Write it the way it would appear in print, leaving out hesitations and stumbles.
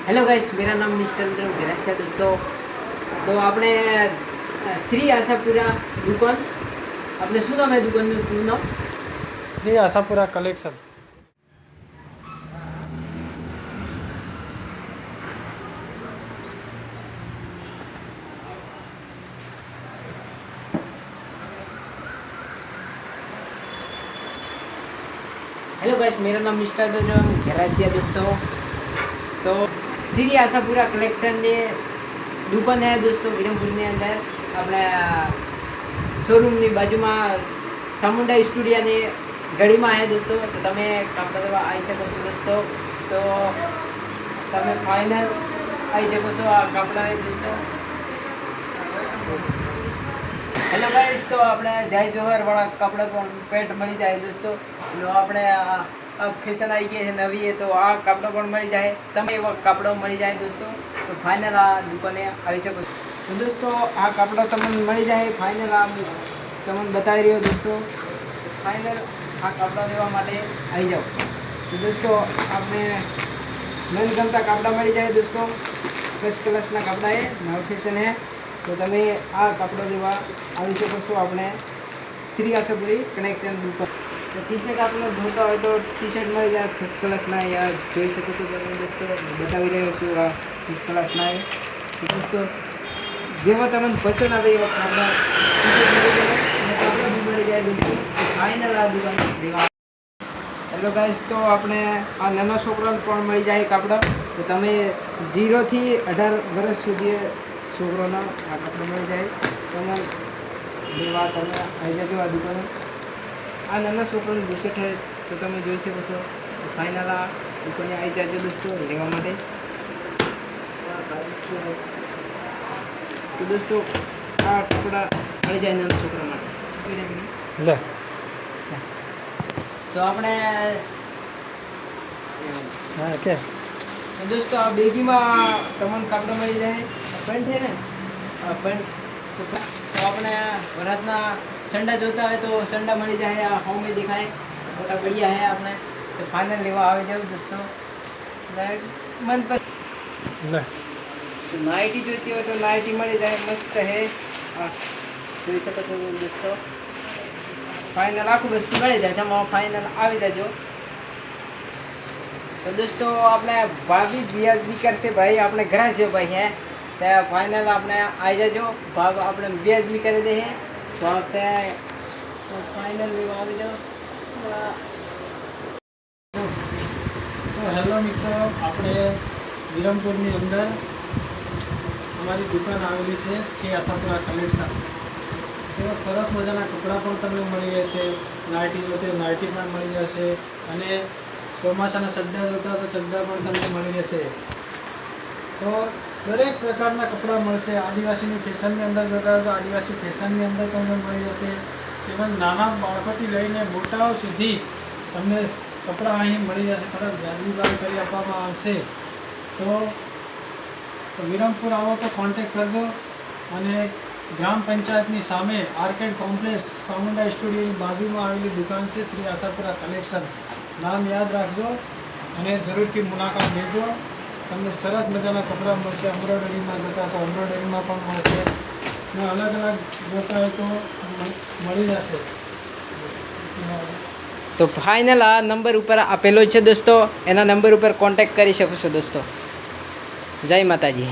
Hello guys, मेरा नाम mister Ganesh है दोस्तों। तो आपने श्री आशापुरा दुकान, आपने શું નામ है दुकान નું નામ? Shri Ashapura collection. Hello guys, मेरा नाम मिस्टर गणेश है दोस्तों। तो श्री आशापुरा कलेक्शन ने दुकान है दोस्तों વિરમપુરની અંદર આપણે શોરૂમની બાજુમાં ચામુંડા સ્ટુડિયોની ગળીમાં है दोस्तों। तो તમે કપડા લેવા આવી શકો છો दोस्तों। તો તમે ફાઇનલ આવી શકો છો આ કપડા दोस्तों। हेलो गाइस, तो આપણે જય જોહર વાળા કપડા પેન્ટ મળી જાય दोस्तों। જો આપણે ફેશન આવી ગઈ છે નવી है, तो આ કપડા પણ મળી જાય, તમે એવા કપડા મળી જાય दोस्तों। तो ફાઇનલ આ દુકાને આવી શકો છો। તો दोस्तों આ કપડા તમને મળી જાય ફાઇનલ, આ તમને બતાવી રહ્યો दोस्तों। ફાઇનલ આ કપડા લેવા માટે આવી જાઓ। તો दोस्तों આપણે મનગમતા કપડા મળી જાય दोस्तों। ફર્સ્ટ ક્લાસના કપડા है, નવા ફેશન है। તો તમે આ કપડો લેવા આવી શકો છો આપણે શ્રી આશાપુરી કનેક્શન દુકાન। તો ટી શર્ટ આપણે ધોતા હોય તો ટી શર્ટ મળી જાય ફર્સ્ટ ક્લાસના, યા જોઈ શકો છો તમે दोस्तों। બતાવી રહ્યો છું આ ફર્સ્ટ ક્લાસના है। તો दोस्तों જેવા તમને પસંદ આવે એવા કપડા કપડા બી મળી જાય दोस्तों। ફાઇનલ આ દુકાન લેવા। હેલો ગાઈસ, તો આપણે આ નાના છોકરાને પણ મળી જાય કપડા। તો તમે 0 થી 18 વર્ષ સુધી છોકરાના આ કપડા મળી જાય તમે લેવા તમે આવી જજો આ દુકાને। આ નાના છોકરાની બુશર્ટ છે તો તમે જોઈ શકો છો। ફાઇનલ આ દુકાને આવી જજો दोस्तों લેવા માટે। તો दोस्तों આ કપડા મળી જાય નાના છોકરા માટે। લે તો આપણે હા કે तो दोस्तों आ बेगीમાં તમને કપડા મળી જાય। પેન્ટ છે ને આ પેન્ટ। તો આપણે ભરતના સંડા જોતા હોય તો સંડા મળી જાય। આ હોમે દેખાય મોટા ગળિયા है આપણે। તો ફાઇનલ લેવા આવી જાવ दोस्तों। मन पर લે तो नाइटी જોઈતી હોય તો નાઇટી મળી જાય, મસ્ત है। જોઈ શકો છો दोस्तों। ફાઇનલ આખું વસ્તુ મળી જાય, તમે ફાઇનલ આવી જજો। तो दोस्तों आपने भाभी व्याजबी करશે ભાઈ, આપણે ઘરે છે ભાઈ है। तो फाइनल आपने आई जाजो, भाव आपने व्याजबी કરી દે है। तो आपने फाइनल લેવા આવી જાઓ। તો હેલો મિત્રો, આપણે વિરમપુરની અંદર અમારી દુકાન આવેલી છે શ્રી આશાપુરા કલેક્શન। તો સરસ મજાના કપડાં પણ તમને મળી જશે, નાઇટી જોઈતી હોય નાઇટી પણ મળી જશે, અને ચોમાસાના ચડ્ડા જોતા તો ચડ્ડા પણ તમને મળી જશે। તો દરેક પ્રકારના કપડાં મળશે। આદિવાસીની ફેશનની અંદર જોતા હોય તો આદિવાસી ફેશનની અંદર તમને મળી જશે, તેમજ નાના બાળકોથી લઈને મોટાઓ સુધી તમને કપડાં અહીં મળી જશે। થોડા વ્યાજબી ભાવ કરી આપવામાં આવશે। તો વિરમપુર આવો તો કોન્ટેક્ટ કરજો। અને ગ્રામ પંચાયતની સામે આર્કેડ કોમ્પ્લેક્સ ચામુંડા સ્ટુડિયોની બાજુમાં આવેલી દુકાન છે શ્રી આશાપુરા કલેક્શન। નામ યાદ રાખજો અને જરૂરથી મુલાકાત લેજો। તમને સરસ મજાના કપડાં મળશે। એમ્બ્રોઇડરીમાં જોતા તો એમ્બ્રોઇડરીમાં પણ મળશે, અને અલગ અલગ જોતા હોય તો મળી જશે। तो फाइनल आ नंबर ऊपर आपेलो है दोस्तों, एना नंबर ऊपर कॉन्टेक्ट કરી શકો છો दोस्तों। जय माताजी।